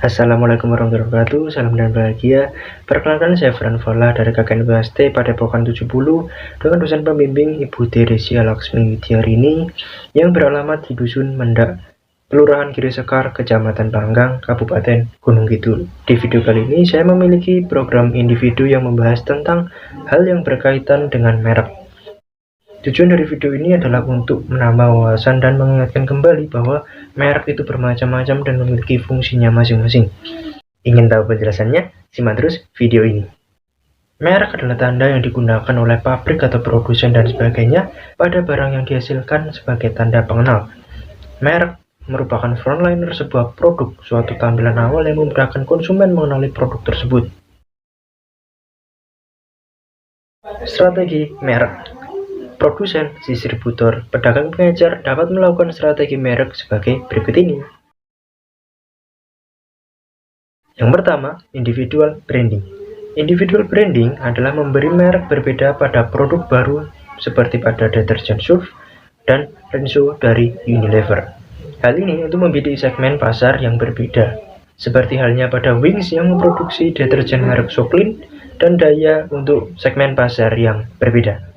Assalamualaikum warahmatullahi wabarakatuh, salam dan bahagia. Perkenalkan, saya Fran Fola dari KKN PST Padepokan 70 dengan dosen pembimbing Ibu Teresia Laksmi Widyarini yang beralamat di Dusun Mendak, Kelurahan Giri Sekar, Kecamatan Panggang, Kabupaten Gunung Kidul. Di video kali ini saya memiliki program individu yang membahas tentang hal yang berkaitan dengan merek. Tujuan dari video ini adalah untuk menambah wawasan dan mengingatkan kembali bahwa merek itu bermacam-macam dan memiliki fungsinya masing-masing. Ingin tahu penjelasannya? Simak terus video ini. Merek adalah tanda yang digunakan oleh pabrik atau produsen dan sebagainya pada barang yang dihasilkan sebagai tanda pengenal. Merek merupakan frontliner sebuah produk, suatu tampilan awal yang memudahkan konsumen mengenali produk tersebut. Strategi merek. Produsen, distributor, pedagang pengecer dapat melakukan strategi merek sebagai berikut ini. Yang pertama, individual branding. Individual branding adalah memberi merek berbeda pada produk baru seperti pada deterjen Surf dan Renzo dari Unilever. Hal ini untuk membidik segmen pasar yang berbeda, seperti halnya pada Wings yang memproduksi deterjen merek Soclean dan Daya untuk segmen pasar yang berbeda.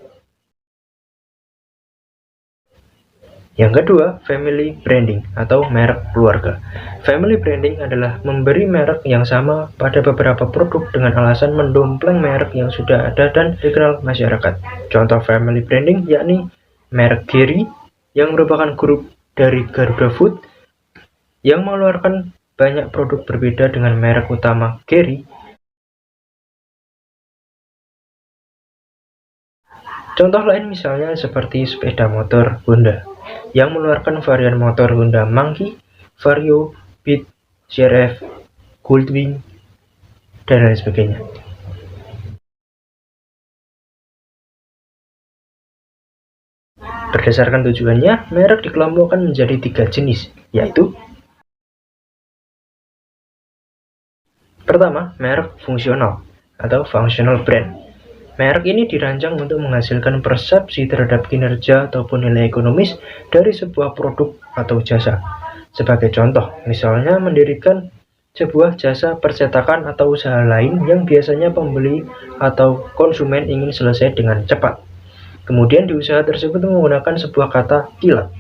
Yang kedua, family branding atau merek keluarga. Family branding adalah memberi merek yang sama pada beberapa produk dengan alasan mendompleng merek yang sudah ada dan dikenal masyarakat. Contoh family branding yakni merek Geri yang merupakan grup dari Garuda Food yang mengeluarkan banyak produk berbeda dengan merek utama Geri. Contoh lain misalnya seperti sepeda motor Honda yang mengeluarkan varian motor Honda Monkey, Vario, Beat, CRF, Goldwing, dan lain sebagainya. Berdasarkan tujuannya, merek dikelompokkan menjadi 3 jenis, yaitu pertama, merek fungsional atau functional brand. Merek ini dirancang untuk menghasilkan persepsi terhadap kinerja ataupun nilai ekonomis dari sebuah produk atau jasa. Sebagai contoh, misalnya mendirikan sebuah jasa percetakan atau usaha lain yang biasanya pembeli atau konsumen ingin selesai dengan cepat. Kemudian di usaha tersebut menggunakan sebuah kata kilat.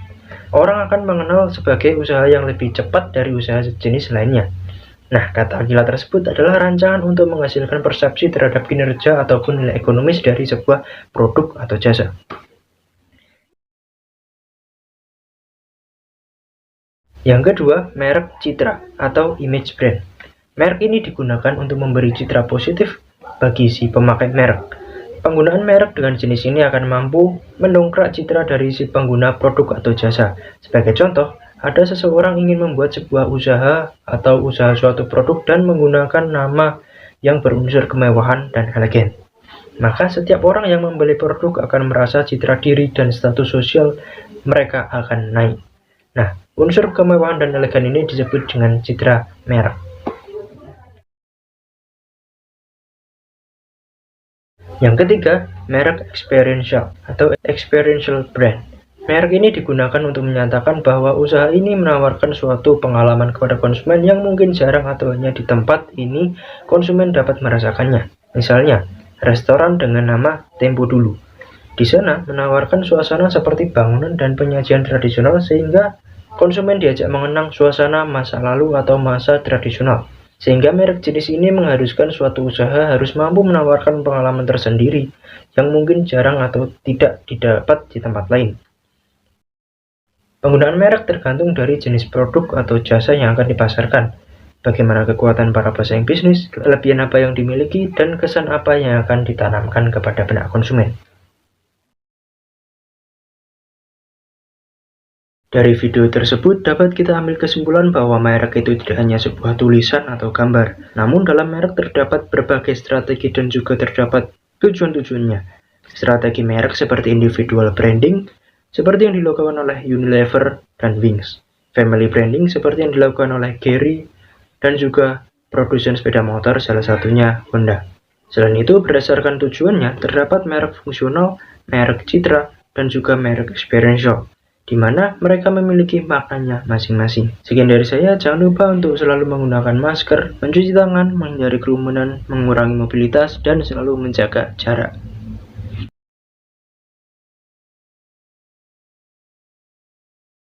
Orang akan mengenal sebagai usaha yang lebih cepat dari usaha sejenis lainnya. Nah, kata kilat tersebut adalah rancangan untuk menghasilkan persepsi terhadap kinerja ataupun nilai ekonomis dari sebuah produk atau jasa. Yang kedua, merek citra atau image brand. Merek ini digunakan untuk memberi citra positif bagi si pemakai merek. Penggunaan merek dengan jenis ini akan mampu mendongkrak citra dari si pengguna produk atau jasa. Sebagai contoh, ada seseorang ingin membuat sebuah usaha atau usaha suatu produk dan menggunakan nama yang berunsur kemewahan dan elegan. Maka setiap orang yang membeli produk akan merasa citra diri dan status sosial mereka akan naik. Nah, unsur kemewahan dan elegan ini disebut dengan citra merek. Yang ketiga, merek experiential atau experiential brand. Merek ini digunakan untuk menyatakan bahwa usaha ini menawarkan suatu pengalaman kepada konsumen yang mungkin jarang atau hanya di tempat ini konsumen dapat merasakannya. Misalnya, restoran dengan nama Tempo Dulu. Di sana menawarkan suasana seperti bangunan dan penyajian tradisional sehingga konsumen diajak mengenang suasana masa lalu atau masa tradisional. Sehingga merek jenis ini mengharuskan suatu usaha harus mampu menawarkan pengalaman tersendiri yang mungkin jarang atau tidak didapat di tempat lain. Penggunaan merek tergantung dari jenis produk atau jasa yang akan dipasarkan, bagaimana kekuatan para pesaing bisnis, kelebihan apa yang dimiliki, dan kesan apa yang akan ditanamkan kepada benak konsumen. Dari video tersebut dapat kita ambil kesimpulan bahwa merek itu tidak hanya sebuah tulisan atau gambar, namun dalam merek terdapat berbagai strategi dan juga terdapat tujuan-tujuannya. Strategi merek seperti individual branding, seperti yang dilakukan oleh Unilever dan Wings. Family branding seperti yang dilakukan oleh Geri dan juga produsen sepeda motor salah satunya Honda. Selain itu, berdasarkan tujuannya, terdapat merek fungsional, merek citra, dan juga merek experiential. di mana mereka memiliki maknanya masing-masing. Sekian dari saya, jangan lupa untuk selalu menggunakan masker, mencuci tangan, menghindari kerumunan, mengurangi mobilitas, dan selalu menjaga jarak.